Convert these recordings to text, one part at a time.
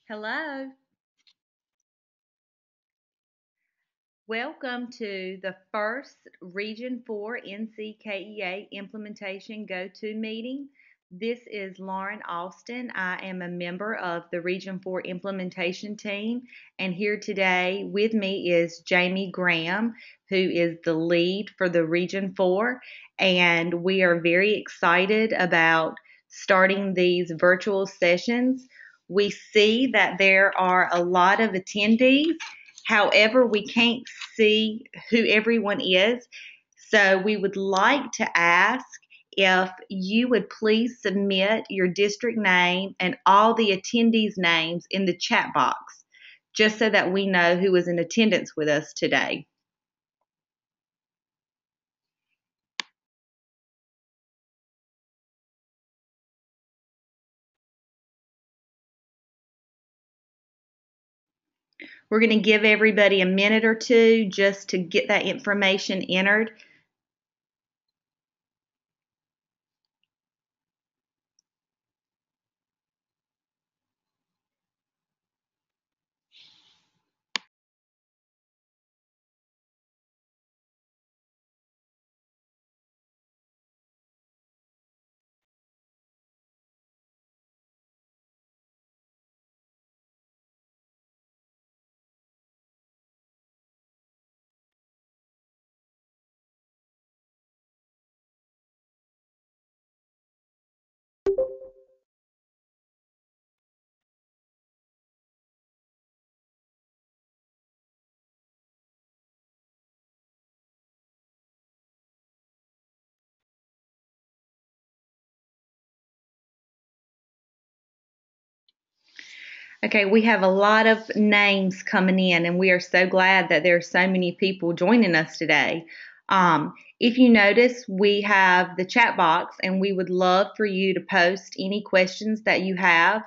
Hello. Welcome to the first Region 4 NC KEA Implementation Go-To meeting. This is Lauren Austin. I am a member of the Region 4 Implementation team, and here today with me is Jamie Graham, who is the lead for the Region 4, and we are very excited about starting these virtual sessions. We see that there are a lot of attendees. However, we can't see who everyone is. So we would like to ask if you would please submit your district name and all the attendees' names in the chat box, just so that we know who is in attendance with us today. We're going to give everybody a minute or two just to get that information entered. Okay, we have a lot of names coming in, and we are so glad that there are so many people joining us today. If you notice, we have the chat box, and we would love for you to post any questions that you have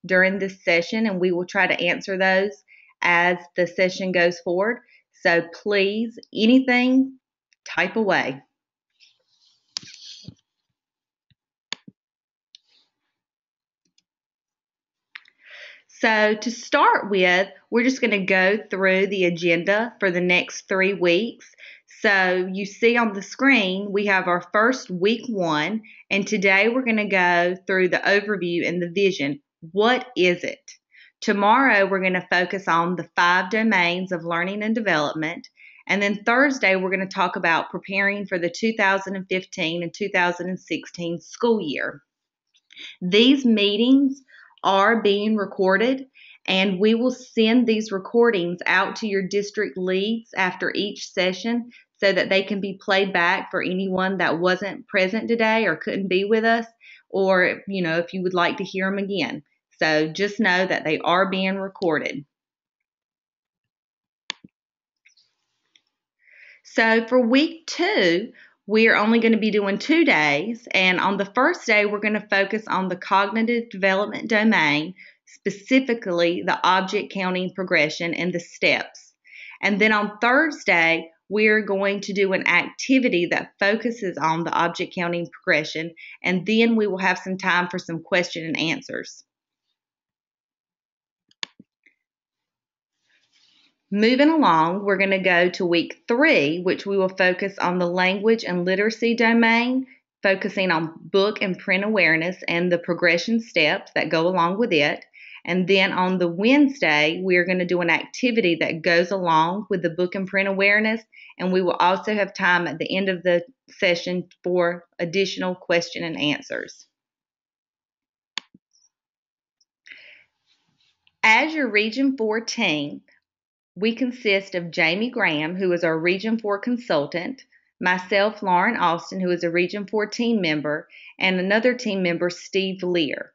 during this session, and we will try to answer those as the session goes forward. So please, anything, type away. So to start with, we're just going to go through the agenda for the next 3 weeks. So you see on the screen, we have our first week 1, and today we're going to go through the overview and the vision. What is it? Tomorrow, we're going to focus on the 5 domains of learning and development. And then Thursday, we're going to talk about preparing for the 2015 and 2016 school year. These meetings are being recorded, and we will send these recordings out to your district leads after each session so that they can be played back for anyone that wasn't present today or couldn't be with us, or if you would like to hear them again. So just know that they are being recorded. So for week 2, we're only going to be doing 2 days, and on the first day, we're going to focus on the cognitive development domain, specifically the object counting progression and the steps. And then on Thursday, we're going to do an activity that focuses on the object counting progression, and then we will have some time for some question and answers. Moving along, we're going to go to week 3, which we will focus on the language and literacy domain, focusing on book and print awareness and the progression steps that go along with it. And then on the Wednesday, we're going to do an activity that goes along with the book and print awareness, and we will also have time at the end of the session for additional question and answers. As your Region 4 team, we consist of Jamie Graham, who is our Region 4 consultant, myself, Lauren Austin, who is a Region 4 team member, and another team member, Steve Lear.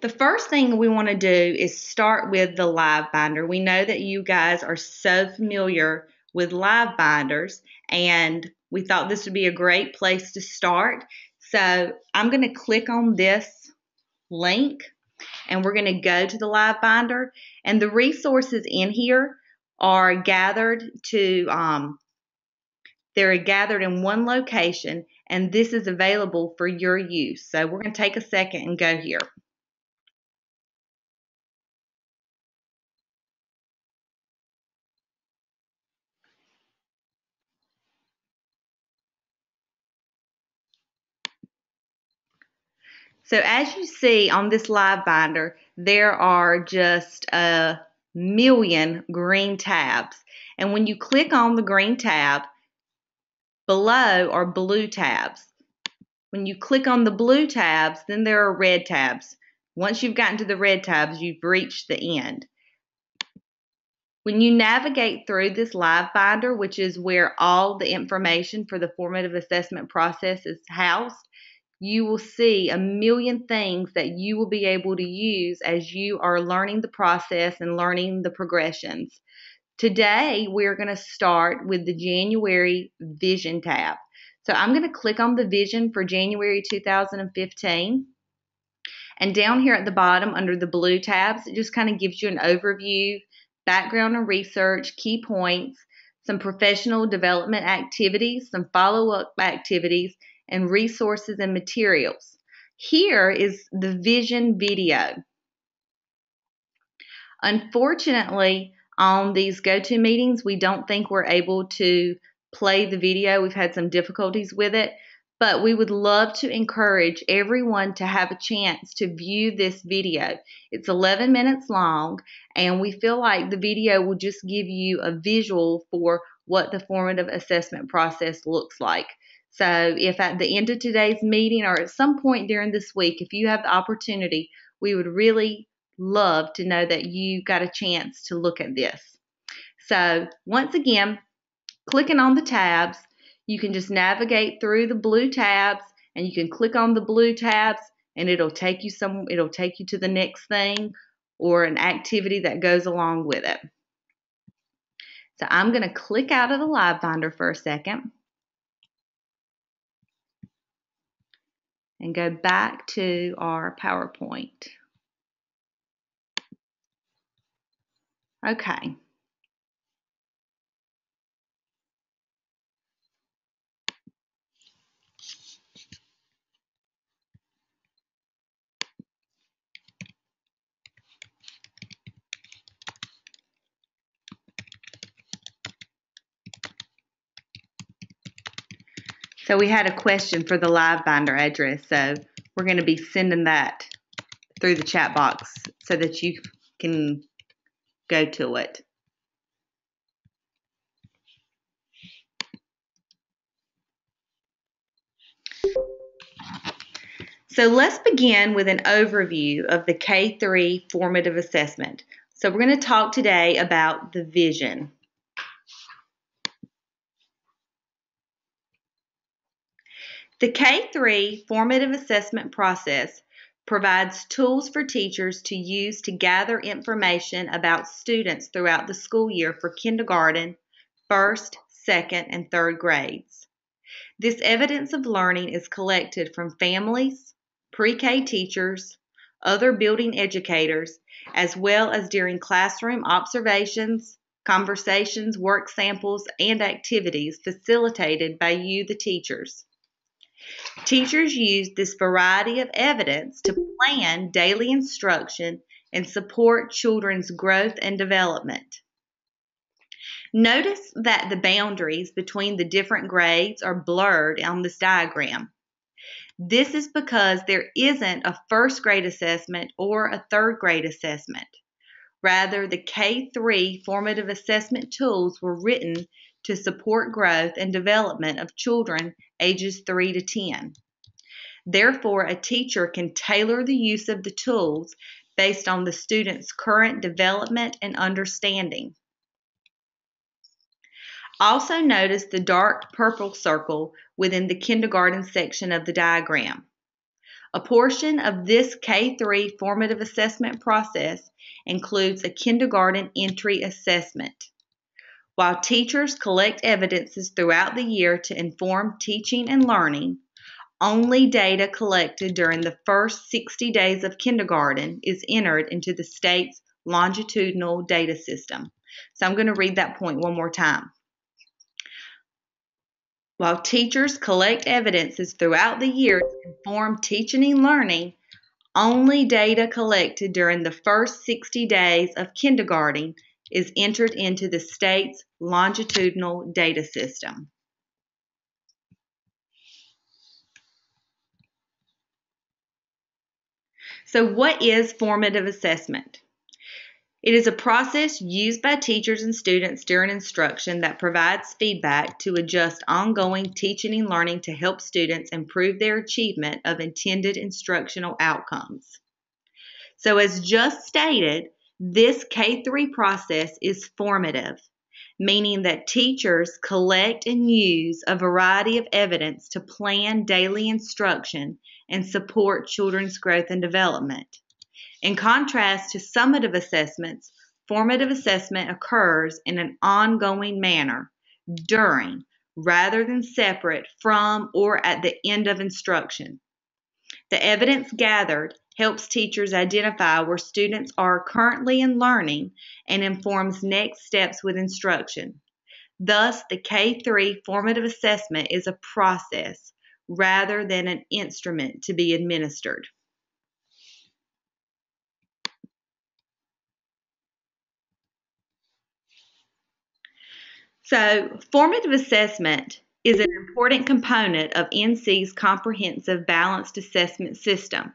The first thing we want to do is start with the live binder. We know that you guys are so familiar with live binders, and we thought this would be a great place to start. So I'm going to click on this link, and we're going to go to the live binder, and the resources in here are gathered in one location, and this is available for your use. So we're going to take a second and go here. So as you see on this live binder, there are just a million green tabs. And when you click on the green tab, below are blue tabs. When you click on the blue tabs, then there are red tabs. Once you've gotten to the red tabs, you've reached the end. When you navigate through this live binder, which is where all the information for the formative assessment process is housed, you will see a million things that you will be able to use as you are learning the process and learning the progressions. Today, we're going to start with the January Vision tab. So I'm going to click on the Vision for January 2015. And down here at the bottom under the blue tabs, it just kind of gives you an overview, background and research, key points, some professional development activities, some follow-up activities, and resources and materials. Here is the Vision video. Unfortunately, on these GoToMeetings, we don't think we're able to play the video. We've had some difficulties with it, but we would love to encourage everyone to have a chance to view this video. It's 11 minutes long, and we feel like the video will just give you a visual for what the formative assessment process looks like. So if at the end of today's meeting or at some point during this week, if you have the opportunity, we would really love to know that you got a chance to look at this. So once again, clicking on the tabs, you can just navigate through the blue tabs, and you can click on the blue tabs and it'll take you to the next thing or an activity that goes along with it. So I'm going to click out of the live binder for a second and go back to our PowerPoint. Okay. So we had a question for the live binder address, so we're going to be sending that through the chat box so that you can go to it. So let's begin with an overview of the K-3 formative assessment. So we're going to talk today about the vision. The K-3 formative assessment process provides tools for teachers to use to gather information about students throughout the school year for kindergarten, first, second, and third grades. This evidence of learning is collected from families, pre-K teachers, other building educators, as well as during classroom observations, conversations, work samples, and activities facilitated by you, the teachers. Teachers use this variety of evidence to plan daily instruction and support children's growth and development. Notice that the boundaries between the different grades are blurred on this diagram. This is because there isn't a first grade assessment or a third grade assessment. Rather, the K-3 formative assessment tools were written to support growth and development of children ages 3 to 10. Therefore, a teacher can tailor the use of the tools based on the student's current development and understanding. Also notice the dark purple circle within the kindergarten section of the diagram. A portion of this K-3 formative assessment process includes a kindergarten entry assessment. While teachers collect evidences throughout the year to inform teaching and learning, only data collected during the first 60 days of kindergarten is entered into the state's longitudinal data system. So I'm going to read that point one more time. While teachers collect evidences throughout the year to inform teaching and learning, only data collected during the first 60 days of kindergarten is entered into the state's longitudinal data system. So, what is formative assessment? It is a process used by teachers and students during instruction that provides feedback to adjust ongoing teaching and learning to help students improve their achievement of intended instructional outcomes. So, as just stated, this K-3 process is formative, meaning that teachers collect and use a variety of evidence to plan daily instruction and support children's growth and development. In contrast to summative assessments, formative assessment occurs in an ongoing manner during, rather than separate from or at the end of instruction. The evidence gathered helps teachers identify where students are currently in learning and informs next steps with instruction. Thus, the K-3 formative assessment is a process rather than an instrument to be administered. So, formative assessment is an important component of NC's comprehensive balanced assessment system.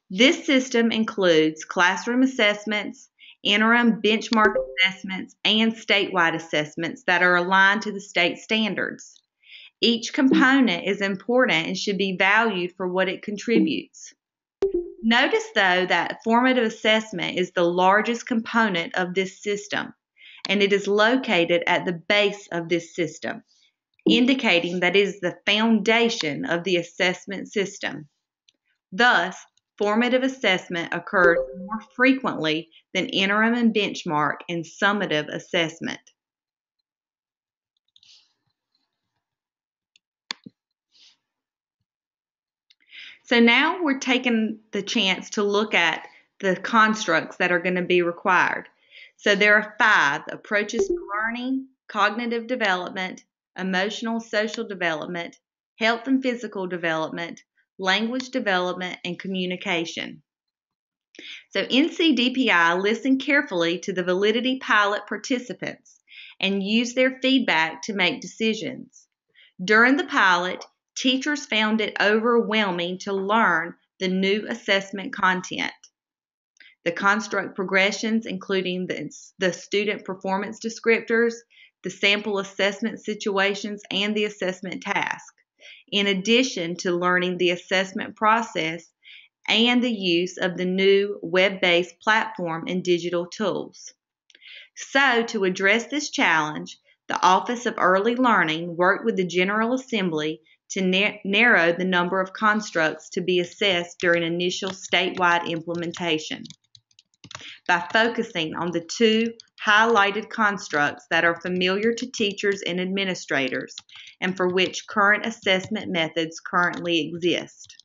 This system includes classroom assessments, interim benchmark assessments, and statewide assessments that are aligned to the state standards. Each component is important and should be valued for what it contributes. Notice, though, that formative assessment is the largest component of this system, and it is located at the base of this system, indicating that it is the foundation of the assessment system. Thus, formative assessment occurs more frequently than interim and benchmark and summative assessment. So now we're taking the chance to look at the constructs that are going to be required. So there are 5 approaches to learning: cognitive development, emotional social development, health and physical development, language development, and communication. So NCDPI listened carefully to the validity pilot participants and used their feedback to make decisions. During the pilot, teachers found it overwhelming to learn the new assessment content. The construct progressions, including the student performance descriptors, the sample assessment situations, and the assessment task, in addition to learning the assessment process and the use of the new web-based platform and digital tools. So, to address this challenge, the Office of Early Learning worked with the General Assembly to narrow the number of constructs to be assessed during initial statewide implementation by focusing on the 2 highlighted constructs that are familiar to teachers and administrators and for which current assessment methods currently exist.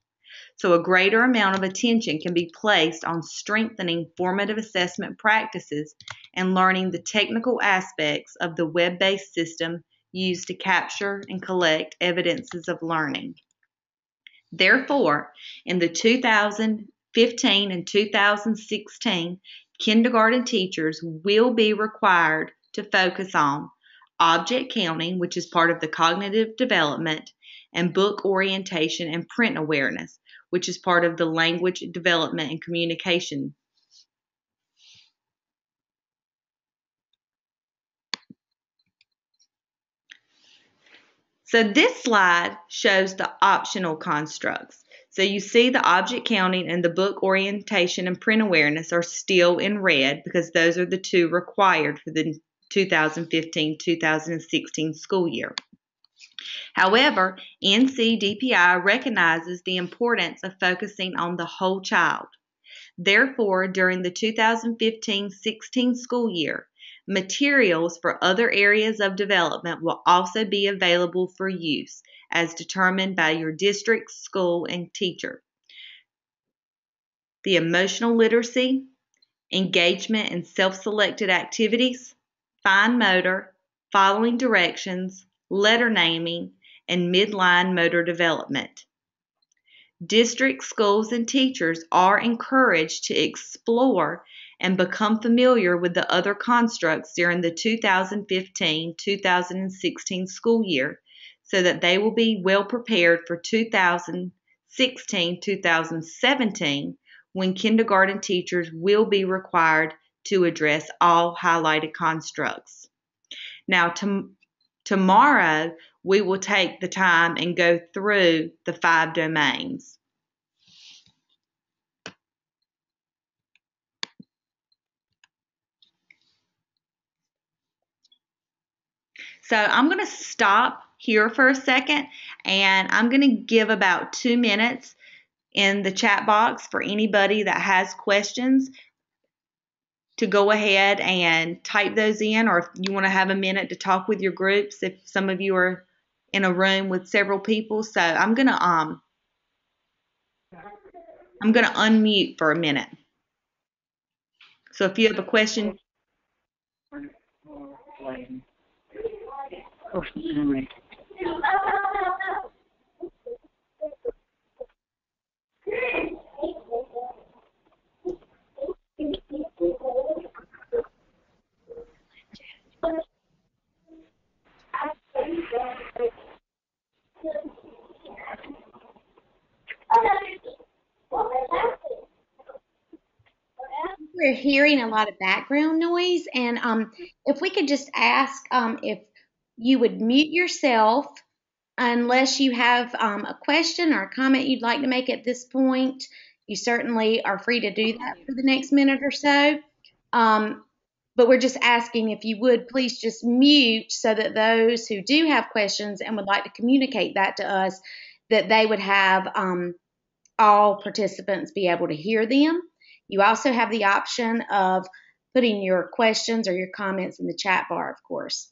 So a greater amount of attention can be placed on strengthening formative assessment practices and learning the technical aspects of the web-based system used to capture and collect evidences of learning. Therefore, in the 2015 and 2016, kindergarten teachers will be required to focus on object counting, which is part of the cognitive development, and book orientation and print awareness, which is part of the language development and communication. So this slide shows the optional constructs. So you see the object counting and the book orientation and print awareness are still in red because those are the 2 required for the 2015-2016 school year. However, NCDPI recognizes the importance of focusing on the whole child. Therefore, during the 2015-16 school year, materials for other areas of development will also be available for use as determined by your district, school, and teacher. The emotional literacy, engagement in self-selected activities, fine motor, following directions, letter naming, and midline motor development. District schools and teachers are encouraged to explore and become familiar with the other constructs during the 2015-2016 school year so that they will be well prepared for 2016-2017 when kindergarten teachers will be required to address all highlighted constructs. Now, tomorrow, we will take the time and go through the 5 domains. So I'm going to stop here for a second, and I'm going to give about 2 minutes in the chat box for anybody that has questions to go ahead and type those in, or if you want to have a minute to talk with your groups, if some of you are in a room with several people. So I'm going to unmute for a minute. So if you have a question. We're hearing a lot of background noise, and if we could just ask if you would mute yourself unless you have a question or a comment you'd like to make at this point. You certainly are free to do that for the next minute or so. But we're just asking if you would please just mute so that those who do have questions and would like to communicate that to us, that they would have all participants be able to hear them. You also have the option of putting your questions or your comments in the chat bar, of course.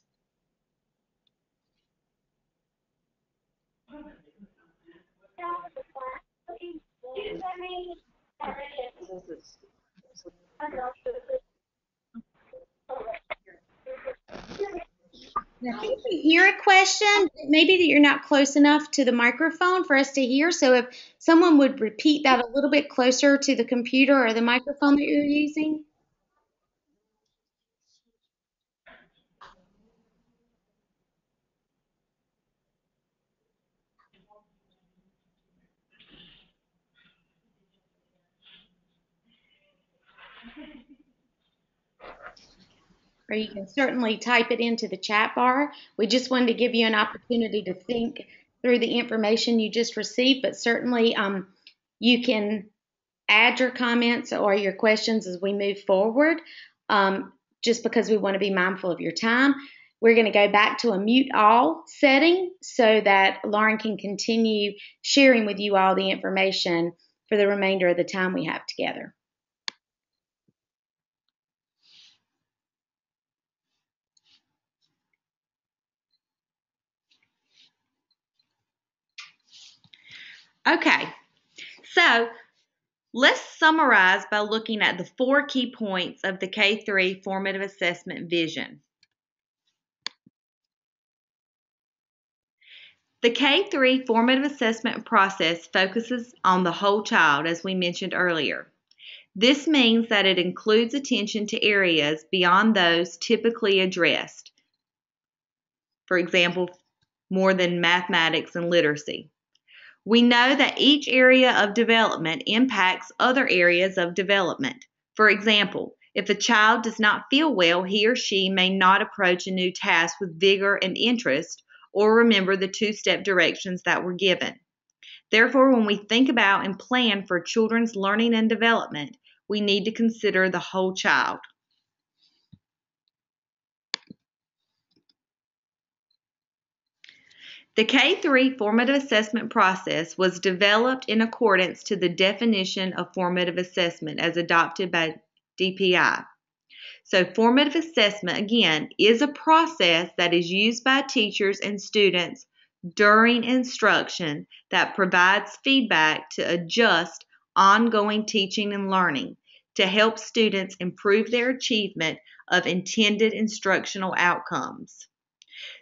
I think we hear a question, maybe that you're not close enough to the microphone for us to hear. So if someone would repeat that a little bit closer to the computer or the microphone that you're using. Or you can certainly type it into the chat bar. We just wanted to give you an opportunity to think through the information you just received, but certainly you can add your comments or your questions as we move forward, just because we want to be mindful of your time. We're going to go back to a mute all setting so that Lauren can continue sharing with you all the information for the remainder of the time we have together. Okay, so let's summarize by looking at the 4 key points of the K-3 formative assessment vision. The K-3 formative assessment process focuses on the whole child, as we mentioned earlier. This means that it includes attention to areas beyond those typically addressed. For example, more than mathematics and literacy. We know that each area of development impacts other areas of development. For example, if a child does not feel well, he or she may not approach a new task with vigor and interest or remember the 2-step directions that were given. Therefore, when we think about and plan for children's learning and development, we need to consider the whole child. The K-3 formative assessment process was developed in accordance to the definition of formative assessment as adopted by DPI. So formative assessment, again, is a process that is used by teachers and students during instruction that provides feedback to adjust ongoing teaching and learning to help students improve their achievement of intended instructional outcomes.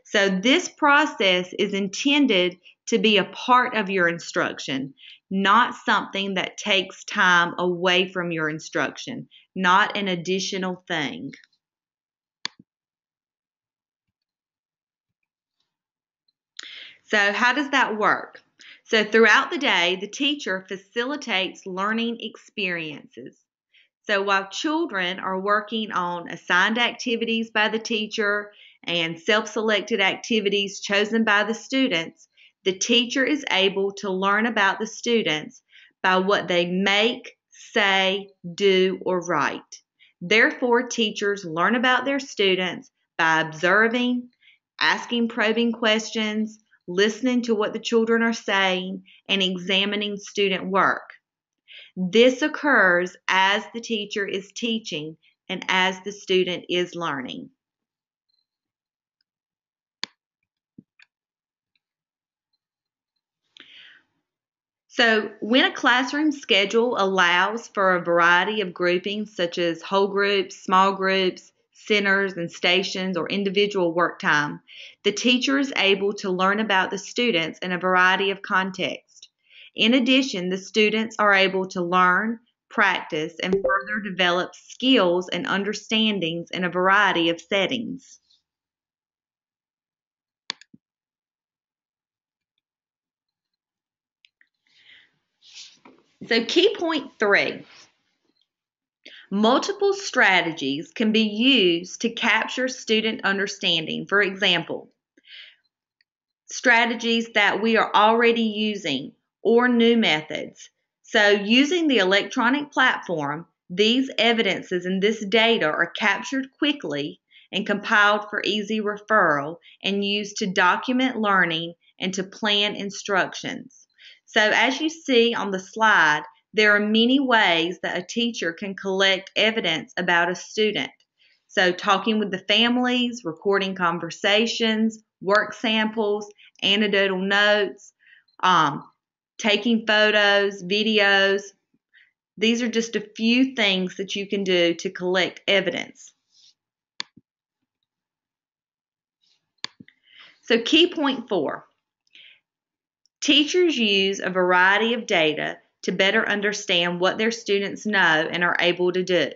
So this process is intended to be a part of your instruction, not something that takes time away from your instruction, not an additional thing. So how does that work? So throughout the day, the teacher facilitates learning experiences. So while children are working on assigned activities by the teacher and self-selected activities chosen by the students, the teacher is able to learn about the students by what they make, say, do, or write. Therefore, teachers learn about their students by observing, asking probing questions, listening to what the children are saying, and examining student work. This occurs as the teacher is teaching and as the student is learning. So when a classroom schedule allows for a variety of groupings such as whole groups, small groups, centers and stations, or individual work time, the teacher is able to learn about the students in a variety of contexts. In addition, the students are able to learn, practice, and further develop skills and understandings in a variety of settings. So key point 3. Multiple strategies can be used to capture student understanding. For example, strategies that we are already using or new methods. So using the electronic platform, these evidences and this data are captured quickly and compiled for easy referral and used to document learning and to plan instructions. So as you see on the slide, there are many ways that a teacher can collect evidence about a student. So talking with the families, recording conversations, work samples, anecdotal notes, taking photos, videos. These are just a few things that you can do to collect evidence. So key point 4. Teachers use a variety of data to better understand what their students know and are able to do.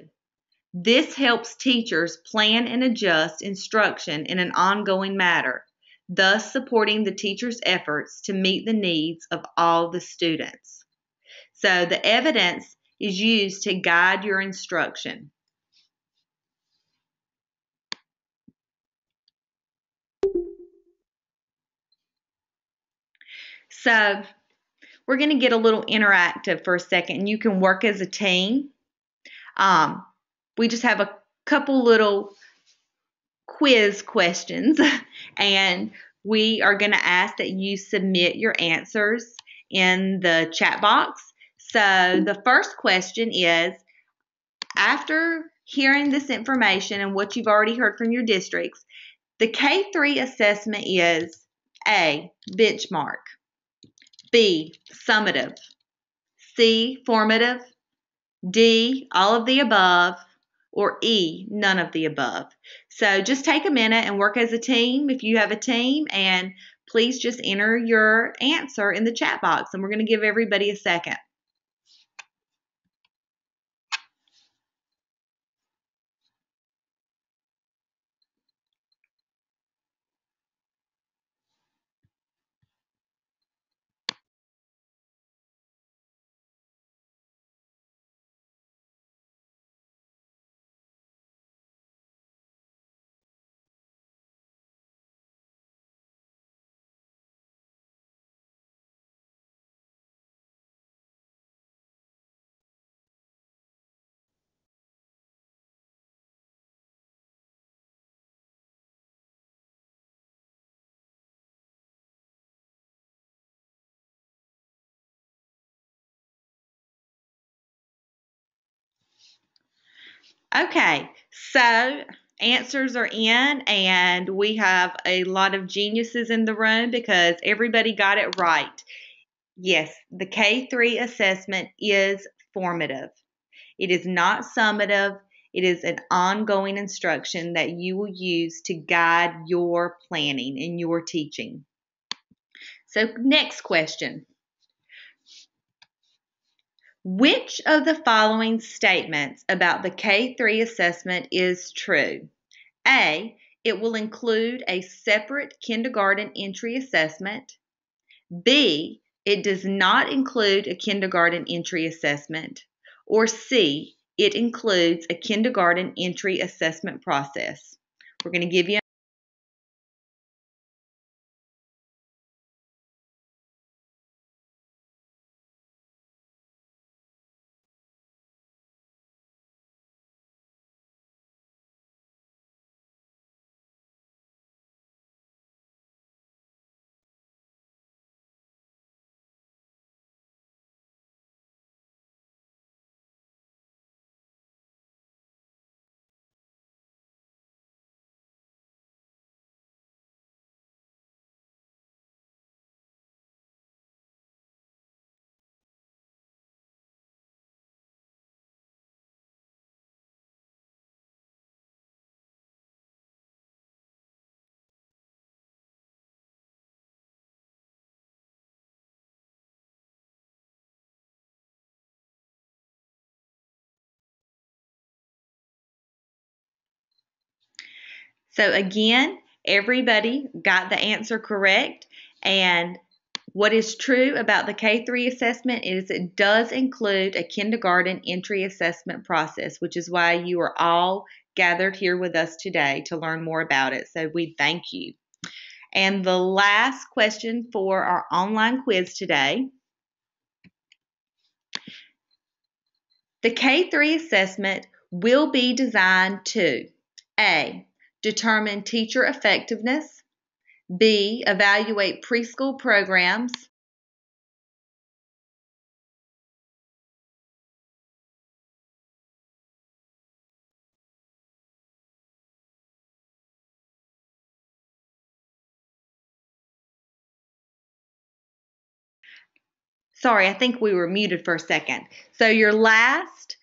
This helps teachers plan and adjust instruction in an ongoing manner, thus supporting the teacher's efforts to meet the needs of all the students. So the evidence is used to guide your instruction. So we're going to get a little interactive for a second. You can work as a team. We just have a couple little quiz questions, and we are going to ask that you submit your answers in the chat box. So the first question is, after hearing this information and what you've already heard from your districts, the K3 assessment is A, benchmark, B, summative, C, formative, D, all of the above, or E, none of the above. So just take a minute and work as a team if you have a team, and please just enter your answer in the chat box, and we're going to give everybody a second. Okay, so answers are in, and we have a lot of geniuses in the room because everybody got it right. Yes, the K3 assessment is formative. It is not summative. It is an ongoing instruction that you will use to guide your planning and your teaching. So next question. Which of the following statements about the K-3 assessment is true? A, it will include a separate kindergarten entry assessment. B, it does not include a kindergarten entry assessment. Or C, it includes a kindergarten entry assessment process. We're going to give you So again, everybody got the answer correct. And what is true about the K-3 assessment is it does include a kindergarten entry assessment process, which is why you are all gathered here with us today to learn more about it. So we thank you. And the last question for our online quiz today. The K-3 assessment will be designed to A, determine teacher effectiveness, B, evaluate preschool programs, sorry, I think we were muted for a second. So your last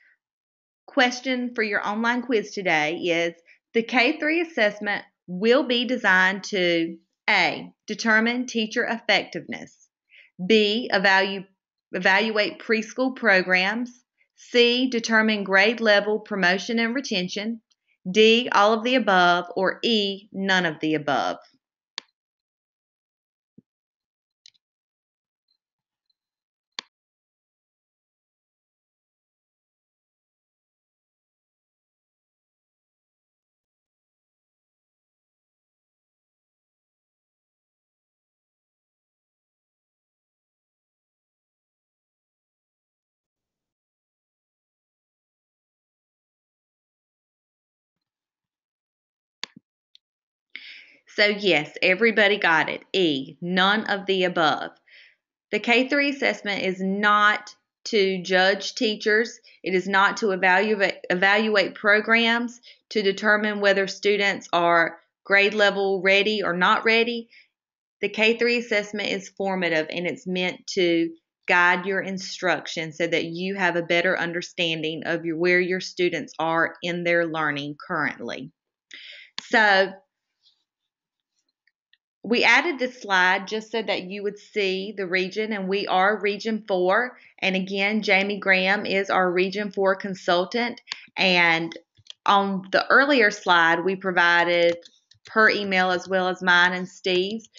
question for your online quiz today is the K-3 assessment will be designed to A, determine teacher effectiveness, B, evaluate preschool programs, C, determine grade level promotion and retention, D, all of the above, or E, none of the above. So yes, everybody got it. E, none of the above. The K-3 assessment is not to judge teachers. It is not to evaluate programs to determine whether students are grade level ready or not ready. The K-3 assessment is formative and it's meant to guide your instruction so that you have a better understanding of where your students are in their learning currently. So we added this slide just so that you would see the region, and we are Region 4. And again, Jamie Graham is our Region 4 consultant. And on the earlier slide, we provided her email as well as mine and Steve's.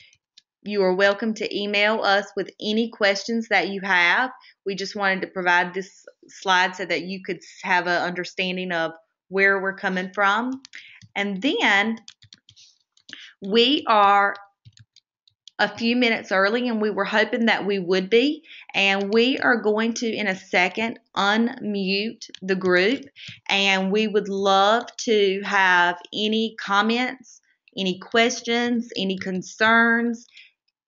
You are welcome to email us with any questions that you have. We just wanted to provide this slide so that you could have an understanding of where we're coming from. And then we are a few minutes early, and we were hoping that we would be. And we are going to, in a second, unmute the group. And we would love to have any comments, any questions, any concerns,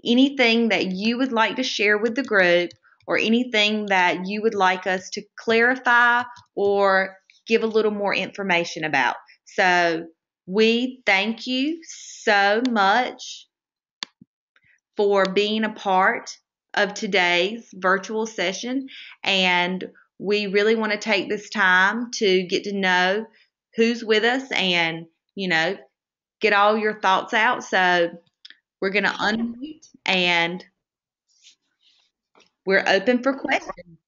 anything that you would like to share with the group, or anything that you would like us to clarify or give a little more information about. So we thank you so much for being a part of today's virtual session, and we really want to take this time to get to know who's with us and, get all your thoughts out. So we're going to unmute and we're open for questions.